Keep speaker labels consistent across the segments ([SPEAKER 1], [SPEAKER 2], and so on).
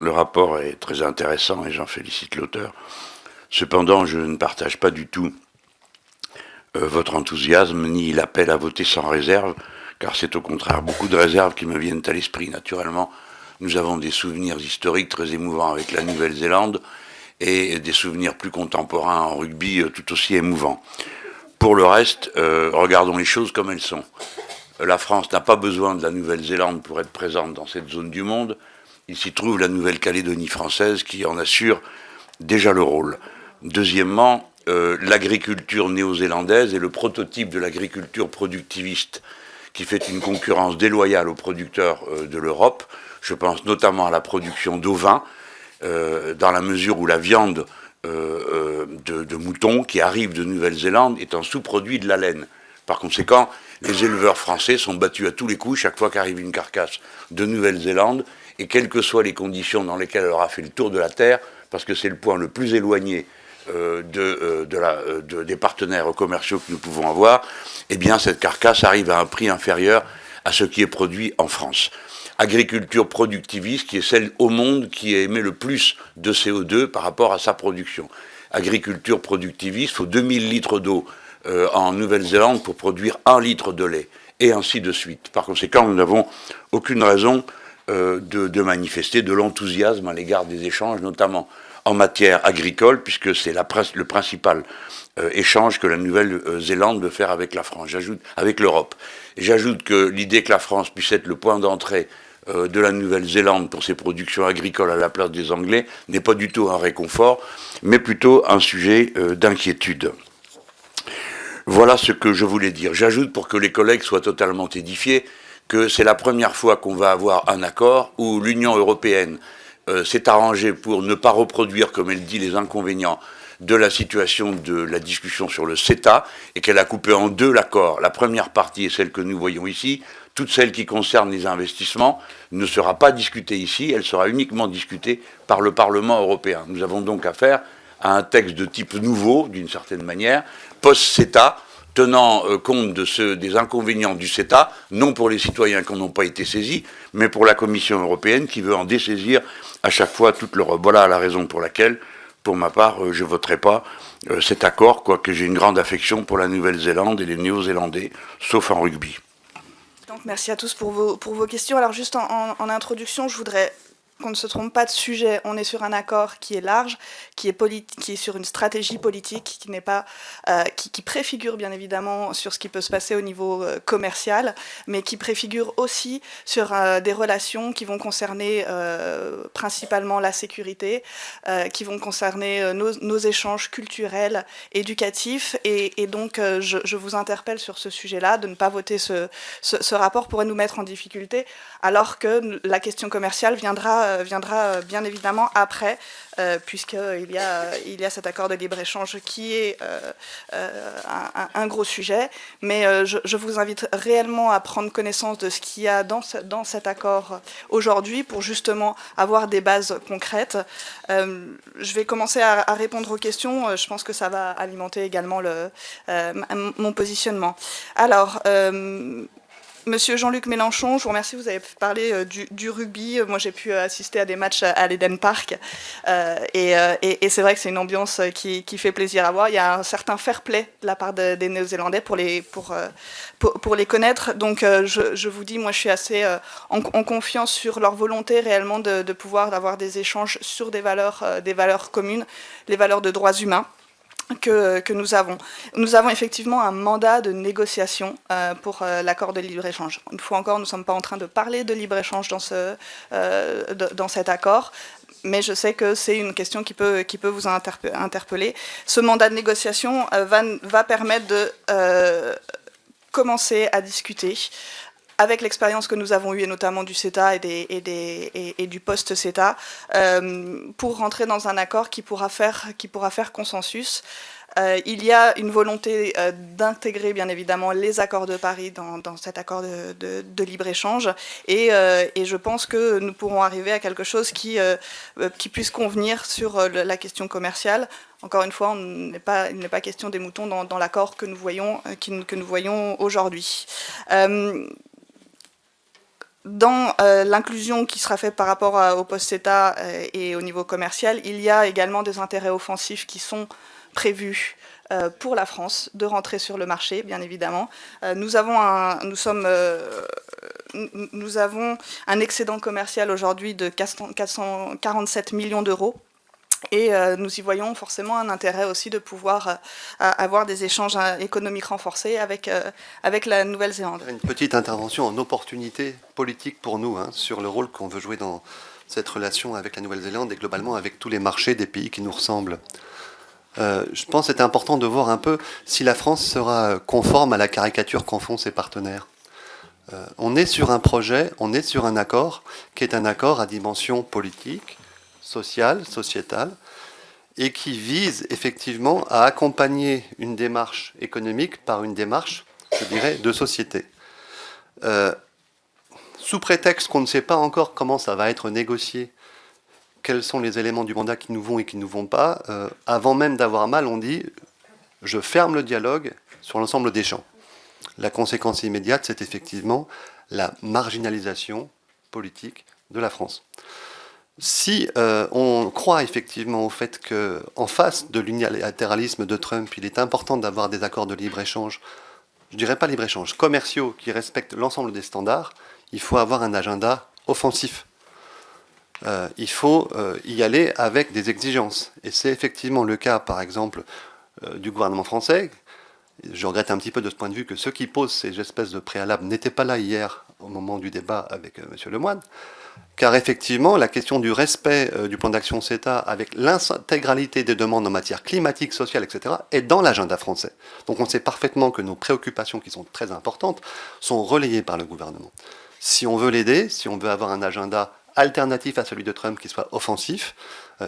[SPEAKER 1] Le rapport est très intéressant et j'en félicite l'auteur. Cependant, je ne partage pas du tout votre enthousiasme ni l'appel à voter sans réserve, car c'est au contraire beaucoup de réserves qui me viennent à l'esprit. Naturellement, nous avons des souvenirs historiques très émouvants avec la Nouvelle-Zélande et des souvenirs plus contemporains en rugby tout aussi émouvants. Pour le reste, regardons les choses comme elles sont. La France n'a pas besoin de la Nouvelle-Zélande pour être présente dans cette zone du monde. Il s'y trouve la Nouvelle-Calédonie française qui en assure déjà le rôle. Deuxièmement, l'agriculture néo-zélandaise est le prototype de l'agriculture productiviste qui fait une concurrence déloyale aux producteurs de l'Europe. Je pense notamment à la production d'ovins, dans la mesure où la viande de moutons qui arrive de Nouvelle-Zélande est un sous-produit de la laine. Par conséquent, les éleveurs français sont battus à tous les coups chaque fois qu'arrive une carcasse de Nouvelle-Zélande, et quelles que soient les conditions dans lesquelles elle aura fait le tour de la Terre, parce que c'est le point le plus éloigné des partenaires commerciaux que nous pouvons avoir, eh bien cette carcasse arrive à un prix inférieur à ce qui est produit en France. Agriculture productiviste qui est celle au monde qui émet le plus de CO2 par rapport à sa production. Agriculture productiviste, il faut 2000 litres d'eau en Nouvelle-Zélande pour produire 1 litre de lait, et ainsi de suite. Par conséquent, nous n'avons aucune raison de manifester de l'enthousiasme à l'égard des échanges, notamment en matière agricole, puisque c'est le principal échange que la Nouvelle-Zélande veut faire avec la France, avec l'Europe. J'ajoute que l'idée que la France puisse être le point d'entrée de la Nouvelle-Zélande pour ses productions agricoles à la place des Anglais n'est pas du tout un réconfort, mais plutôt un sujet d'inquiétude. Voilà ce que je voulais dire. J'ajoute, pour que les collègues soient totalement édifiés, que c'est la première fois qu'on va avoir un accord où l'Union européenne s'est arrangée pour ne pas reproduire, comme elle dit, les inconvénients de la situation de la discussion sur le CETA, et qu'elle a coupé en deux l'accord. La première partie est celle que nous voyons ici. Toute celle qui concerne les investissements ne sera pas discutée ici, elle sera uniquement discutée par le Parlement européen. Nous avons donc affaire à un texte de type nouveau, d'une certaine manière, post-CETA, tenant compte des inconvénients du CETA, non pour les citoyens qui n'ont pas été saisis, mais pour la Commission européenne qui veut en dessaisir à chaque fois toute l'Europe. Voilà la raison pour laquelle, pour ma part, je ne voterai pas cet accord, quoique j'ai une grande affection pour la Nouvelle-Zélande et les Néo-Zélandais, sauf en rugby.
[SPEAKER 2] Donc, merci à tous pour vos questions. Alors juste en introduction, je voudrais qu'on ne se trompe pas de sujet. On est sur un accord qui est large, qui est sur une stratégie politique, qui n'est pas, qui préfigure bien évidemment sur ce qui peut se passer au niveau commercial, mais qui préfigure aussi sur des relations qui vont concerner principalement la sécurité, qui vont concerner nos échanges culturels, éducatifs, et donc je vous interpelle sur ce sujet-là, de ne pas voter ce rapport pourrait nous mettre en difficulté, alors que la question commerciale viendra bien évidemment après, puisqu'il y a cet accord de libre-échange qui est un gros sujet. Mais je vous invite réellement à prendre connaissance de ce qu'il y a dans cet accord aujourd'hui pour justement avoir des bases concrètes. Je vais commencer à répondre aux questions. Je pense que ça va alimenter également mon positionnement. Alors, Monsieur Jean-Luc Mélenchon, je vous remercie, vous avez parlé du rugby. Moi, j'ai pu assister à des matchs à l'Eden Park. Et c'est vrai que c'est une ambiance qui fait plaisir à voir. Il y a un certain fair play de la part des Néo-Zélandais pour les connaître. Donc, je vous dis, moi, je suis assez en confiance sur leur volonté réellement de pouvoir avoir des échanges sur des valeurs communes, les valeurs de droits humains. Que nous avons. Nous avons effectivement un mandat de négociation pour l'accord de libre-échange. Une fois encore, nous ne sommes pas en train de parler de libre-échange dans cet accord, mais je sais que c'est une question qui peut vous interpeller. Ce mandat de négociation va permettre de commencer à discuter avec l'expérience que nous avons eue, et notamment du CETA et du post-CETA, pour rentrer dans un accord qui pourra faire consensus. Il y a une volonté d'intégrer bien évidemment les accords de Paris dans cet accord de libre-échange, et je pense que nous pourrons arriver à quelque chose qui puisse convenir sur la question commerciale. Encore une fois, il n'est pas question des moutons dans l'accord que nous voyons aujourd'hui. dans l'inclusion qui sera faite par rapport au post-CETA et au niveau commercial, il y a également des intérêts offensifs qui sont prévus pour la France de rentrer sur le marché, bien évidemment. Nous avons un excédent commercial aujourd'hui de 447 millions d'euros. Et nous y voyons forcément un intérêt aussi de pouvoir avoir des échanges économiques renforcés avec la Nouvelle-Zélande.
[SPEAKER 3] Une petite intervention en opportunité politique pour nous, sur le rôle qu'on veut jouer dans cette relation avec la Nouvelle-Zélande et globalement avec tous les marchés des pays qui nous ressemblent. Je pense que c'est important de voir un peu si la France sera conforme à la caricature qu'en font ses partenaires. On est sur un projet, on est sur un accord qui est un accord à dimension politique, sociale, sociétale, et qui vise effectivement à accompagner une démarche économique par une démarche, je dirais, de société. Sous prétexte qu'on ne sait pas encore comment ça va être négocié, quels sont les éléments du mandat qui nous vont et qui ne nous vont pas, avant même d'avoir mal, on dit « je ferme le dialogue sur l'ensemble des champs ». La conséquence immédiate, c'est effectivement la marginalisation politique de la France. Si on croit effectivement au fait qu'en face de l'unilatéralisme de Trump, il est important d'avoir des accords de libre-échange, je ne dirais pas libre-échange, commerciaux qui respectent l'ensemble des standards, il faut avoir un agenda offensif. Il faut y aller avec des exigences. Et c'est effectivement le cas, par exemple, du gouvernement français. Je regrette un petit peu de ce point de vue que ceux qui posent ces espèces de préalables n'étaient pas là hier au moment du débat avec M. Lemoine. Car effectivement, la question du respect du plan d'action CETA avec l'intégralité des demandes en matière climatique, sociale, etc. est dans l'agenda français. Donc on sait parfaitement que nos préoccupations, qui sont très importantes, sont relayées par le gouvernement. Si on veut l'aider, si on veut avoir un agenda alternatif à celui de Trump qui soit offensif,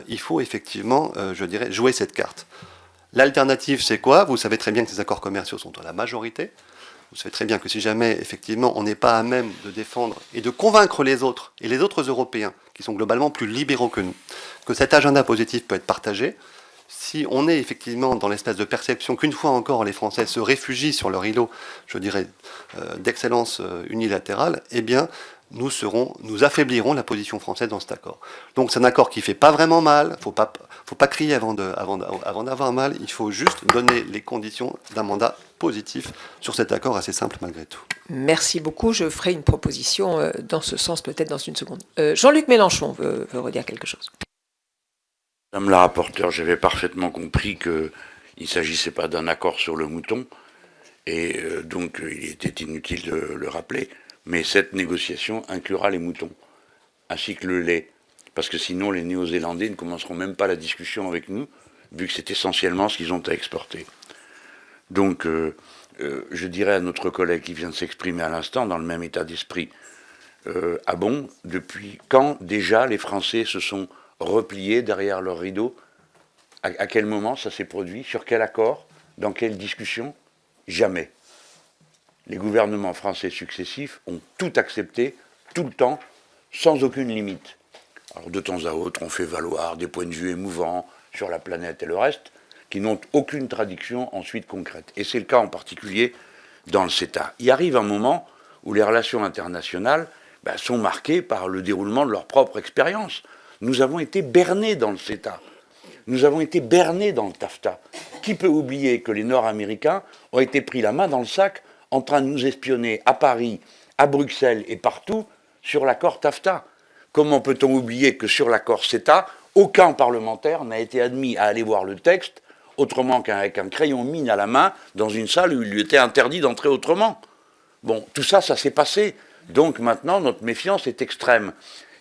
[SPEAKER 3] il faut effectivement, je dirais, jouer cette carte. L'alternative, c'est quoi? Vous savez très bien que ces accords commerciaux sont à la majorité. Vous savez très bien que si jamais, effectivement, on n'est pas à même de défendre et de convaincre les autres, et les autres Européens, qui sont globalement plus libéraux que nous, que cet agenda positif peut être partagé, si on est effectivement dans l'espèce de perception qu'une fois encore les Français se réfugient sur leur îlot, je dirais, d'excellence unilatérale, eh bien, nous affaiblirons la position française dans cet accord. Donc c'est un accord qui ne fait pas vraiment mal, il ne faut pas crier avant d'avoir mal, il faut juste donner les conditions d'un mandat positif sur cet accord assez simple malgré tout.
[SPEAKER 4] Merci beaucoup, je ferai une proposition dans ce sens peut-être dans une seconde. Jean-Luc Mélenchon veut redire quelque chose.
[SPEAKER 1] Madame la rapporteure, j'avais parfaitement compris qu'il ne s'agissait pas d'un accord sur le mouton, et donc il était inutile de le rappeler. Mais cette négociation inclura les moutons, ainsi que le lait. Parce que sinon, les Néo-Zélandais ne commenceront même pas la discussion avec nous, vu que c'est essentiellement ce qu'ils ont à exporter. Donc, je dirais à notre collègue qui vient de s'exprimer à l'instant, dans le même état d'esprit, ah bon, depuis quand déjà les Français se sont repliés derrière leur rideau? À quel moment ça s'est produit? Sur quel accord? Dans quelle discussion? Jamais. Les gouvernements français successifs ont tout accepté, tout le temps, sans aucune limite. Alors de temps à autre, on fait valoir des points de vue émouvants sur la planète et le reste, qui n'ont aucune traduction ensuite concrète. Et c'est le cas en particulier dans le CETA. Il arrive un moment où les relations internationales sont marquées par le déroulement de leur propre expérience. Nous avons été bernés dans le CETA. Nous avons été bernés dans le TAFTA. Qui peut oublier que les Nord-Américains ont été pris la main dans le sac en train de nous espionner à Paris, à Bruxelles et partout sur l'accord TAFTA? Comment peut-on oublier que sur l'accord CETA, aucun parlementaire n'a été admis à aller voir le texte autrement qu'avec un crayon mine à la main dans une salle où il lui était interdit d'entrer autrement? Bon, tout ça, ça s'est passé. Donc maintenant, notre méfiance est extrême.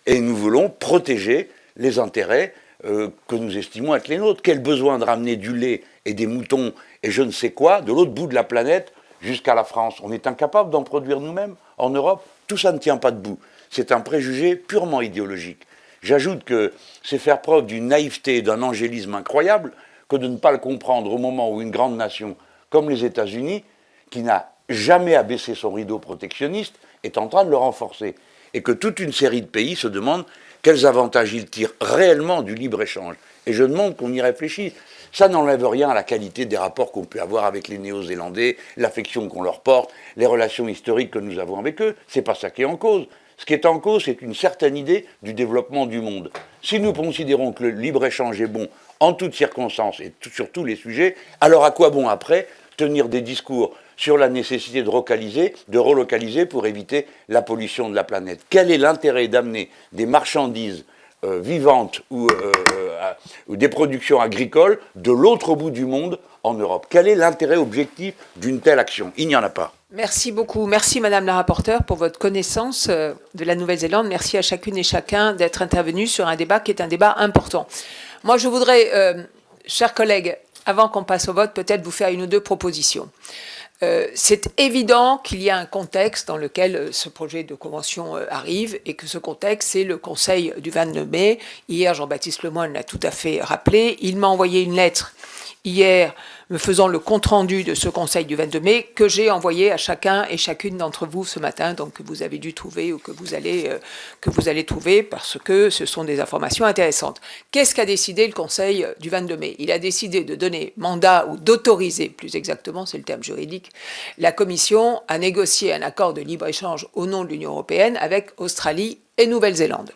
[SPEAKER 1] Et nous voulons protéger les intérêts que nous estimons être les nôtres. Quel besoin de ramener du lait et des moutons et je ne sais quoi de l'autre bout de la planète jusqu'à la France? On est incapable d'en produire nous-mêmes en Europe? Tout ça ne tient pas debout. C'est un préjugé purement idéologique. J'ajoute que c'est faire preuve d'une naïveté et d'un angélisme incroyable que de ne pas le comprendre au moment où une grande nation comme les États-Unis, qui n'a jamais abaissé son rideau protectionniste, est en train de le renforcer. Et que toute une série de pays se demandent quels avantages ils tirent réellement du libre-échange. Et je demande qu'on y réfléchisse. Ça n'enlève rien à la qualité des rapports qu'on peut avoir avec les Néo-Zélandais, l'affection qu'on leur porte, les relations historiques que nous avons avec eux. C'est pas ça qui est en cause. Ce qui est en cause, c'est une certaine idée du développement du monde. Si nous considérons que le libre-échange est bon en toutes circonstances et sur tous les sujets, alors à quoi bon après tenir des discours sur la nécessité de relocaliser pour éviter la pollution de la planète? Quel est l'intérêt d'amener des marchandises vivantes ou des productions agricoles de l'autre bout du monde en Europe? Quel est l'intérêt objectif d'une telle action? Il n'y en a pas.
[SPEAKER 4] Merci beaucoup. Merci Madame la rapporteure pour votre connaissance de la Nouvelle-Zélande. Merci à chacune et chacun d'être intervenu sur un débat qui est un débat important. Moi, je voudrais, chers collègues, avant qu'on passe au vote, peut-être vous faire une ou deux propositions. C'est évident qu'il y a un contexte dans lequel ce projet de convention arrive et que ce contexte, c'est le Conseil du 22 mai. Hier, Jean-Baptiste Lemoyne l'a tout à fait rappelé. Il m'a envoyé une lettre hier me faisant le compte-rendu de ce Conseil du 22 mai que j'ai envoyé à chacun et chacune d'entre vous ce matin, donc que vous avez dû trouver ou que vous allez trouver parce que ce sont des informations intéressantes. Qu'est-ce qu'a décidé le Conseil du 22 mai? Il a décidé de donner mandat ou d'autoriser, plus exactement, c'est le terme juridique, la Commission à négocier un accord de libre-échange au nom de l'Union européenne avec Australie et Nouvelle-Zélande.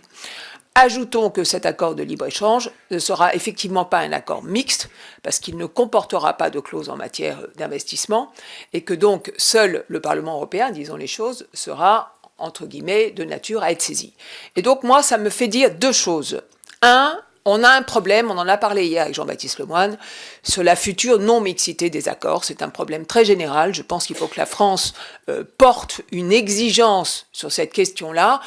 [SPEAKER 4] Ajoutons que cet accord de libre-échange ne sera effectivement pas un accord mixte, parce qu'il ne comportera pas de clause en matière d'investissement, et que donc seul le Parlement européen, disons les choses, sera, entre guillemets, de nature à être saisi. Et donc moi, ça me fait dire deux choses. Un, on a un problème, on en a parlé hier avec Jean-Baptiste Lemoyne, sur la future non-mixité des accords. C'est un problème très général. Je pense qu'il faut que la France porte une exigence sur cette question-là,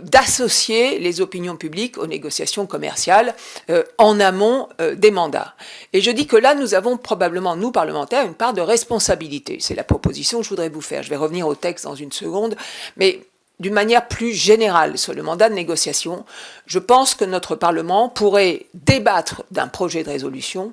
[SPEAKER 4] d'associer les opinions publiques aux négociations commerciales en amont des mandats. Et je dis que là, nous avons probablement, nous parlementaires, une part de responsabilité. C'est la proposition que je voudrais vous faire. Je vais revenir au texte dans une seconde, mais d'une manière plus générale sur le mandat de négociation, je pense que notre Parlement pourrait débattre d'un projet de résolution,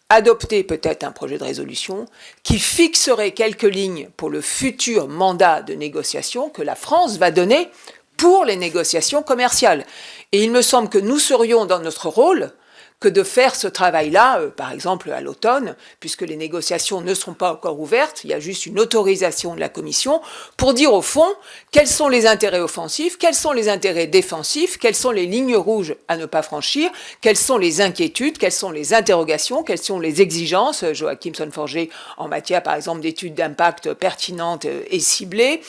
[SPEAKER 4] adopter peut-être un projet de résolution qui fixerait quelques lignes pour le futur mandat de négociation que la France va donner pour les négociations commerciales. Et il me semble que nous serions dans notre rôle que de faire ce travail-là, par exemple à l'automne, puisque les négociations ne seront pas encore ouvertes, il y a juste une autorisation de la Commission, pour dire au fond quels sont les intérêts offensifs, quels sont les intérêts défensifs, quelles sont les lignes rouges à ne pas franchir, quelles sont les inquiétudes, quelles sont les interrogations, quelles sont les exigences, Joachim Son-Forger, en matière par exemple d'études d'impact pertinentes et ciblées.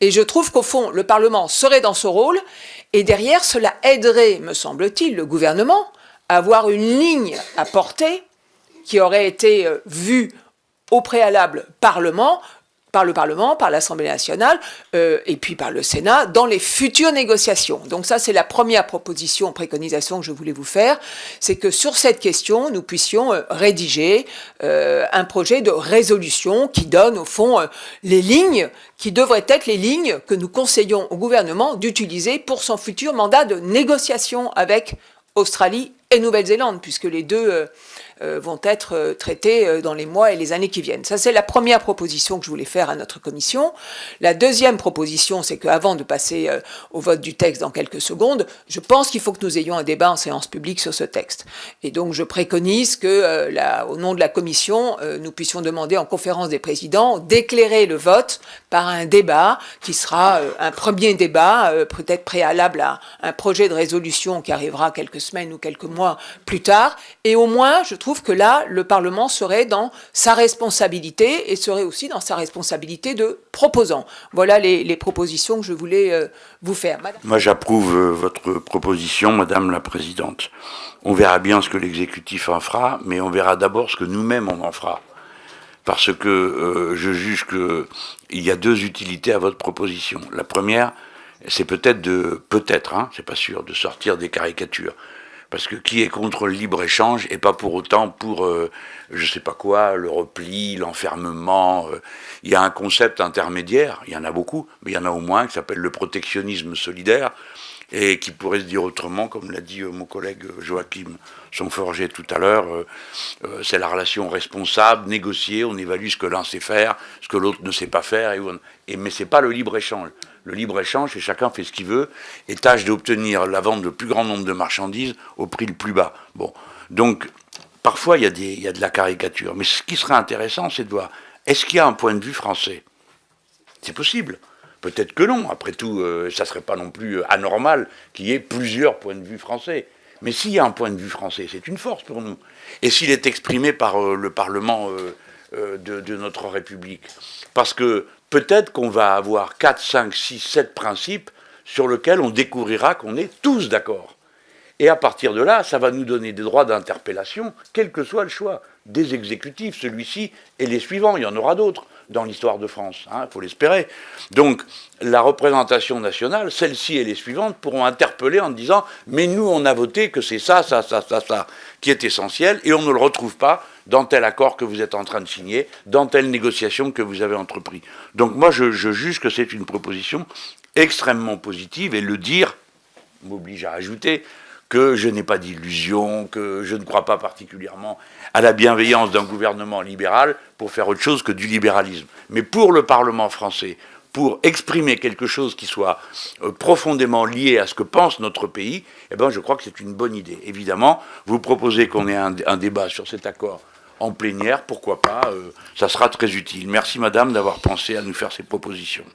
[SPEAKER 4] Et je trouve qu'au fond, le Parlement serait dans ce rôle, et derrière, cela aiderait, me semble-t-il, le gouvernement avoir une ligne à porter qui aurait été vue au préalable par le Parlement, par l'Assemblée nationale et puis par le Sénat dans les futures négociations. Donc ça, c'est la première proposition, préconisation que je voulais vous faire, c'est que sur cette question, nous puissions rédiger un projet de résolution qui donne au fond les lignes qui devraient être les lignes que nous conseillons au gouvernement d'utiliser pour son futur mandat de négociation avec Australie et Nouvelle-Zélande, puisque les deux vont être traités dans les mois et les années qui viennent. Ça, c'est la première proposition que je voulais faire à notre commission. La deuxième proposition, c'est qu'avant de passer au vote du texte dans quelques secondes, je pense qu'il faut que nous ayons un débat en séance publique sur ce texte. Et donc, je préconise que, au nom de la commission, nous puissions demander en conférence des présidents d'éclairer le vote par un débat qui sera un premier débat, peut-être préalable à un projet de résolution qui arrivera quelques semaines ou quelques mois plus tard. Et au moins, je trouve que là, le Parlement serait dans sa responsabilité et serait aussi dans sa responsabilité de proposant. Voilà les propositions que je voulais vous faire. Madame.
[SPEAKER 1] Moi, j'approuve votre proposition, Madame la Présidente. On verra bien ce que l'exécutif en fera, mais on verra d'abord ce que nous-mêmes on en fera. Parce que je juge qu'il y a deux utilités à votre proposition. La première, c'est peut-être c'est pas sûr, de sortir des caricatures. Parce que qui est contre le libre-échange et pas pour autant pour, je sais pas quoi, le repli, l'enfermement. Il y a un concept intermédiaire, il y en a beaucoup, mais il y en a au moins qui s'appelle le protectionnisme solidaire et qui pourrait se dire autrement, comme l'a dit mon collègue Joachim Son-Forger tout à l'heure, c'est la relation responsable, négociée, on évalue ce que l'un sait faire, ce que l'autre ne sait pas faire, mais c'est pas le libre-échange. Le libre-échange, c'est chacun fait ce qu'il veut et tâche d'obtenir la vente du plus grand nombre de marchandises au prix le plus bas. Bon, donc parfois il y a de la caricature, mais ce qui serait intéressant, c'est de voir, est-ce qu'il y a un point de vue français? C'est possible. Peut-être que non. Après tout, ça ne serait pas non plus anormal qu'il y ait plusieurs points de vue français. Mais s'il y a un point de vue français, c'est une force pour nous. Et s'il est exprimé par le Parlement de notre République. Parce que peut-être qu'on va avoir 4, 5, 6, 7 principes sur lesquels on découvrira qu'on est tous d'accord. Et à partir de là, ça va nous donner des droits d'interpellation, quel que soit le choix des exécutifs, celui-ci et les suivants. Il y en aura d'autres dans l'histoire de France, il faut l'espérer. Donc, la représentation nationale, celle-ci et les suivantes, pourront interpeller en disant « Mais nous, on a voté que c'est ça, qui est essentiel, et on ne le retrouve pas dans tel accord que vous êtes en train de signer, dans telle négociation que vous avez entrepris. » Donc moi, je juge que c'est une proposition extrêmement positive, et le dire m'oblige à ajouter que je n'ai pas d'illusion, que je ne crois pas particulièrement à la bienveillance d'un gouvernement libéral pour faire autre chose que du libéralisme. Mais pour le Parlement français, pour exprimer quelque chose qui soit profondément lié à ce que pense notre pays, eh ben, je crois que c'est une bonne idée. Évidemment, vous proposez qu'on ait un débat sur cet accord en plénière, pourquoi pas, ça sera très utile. Merci madame d'avoir pensé à nous faire ces propositions.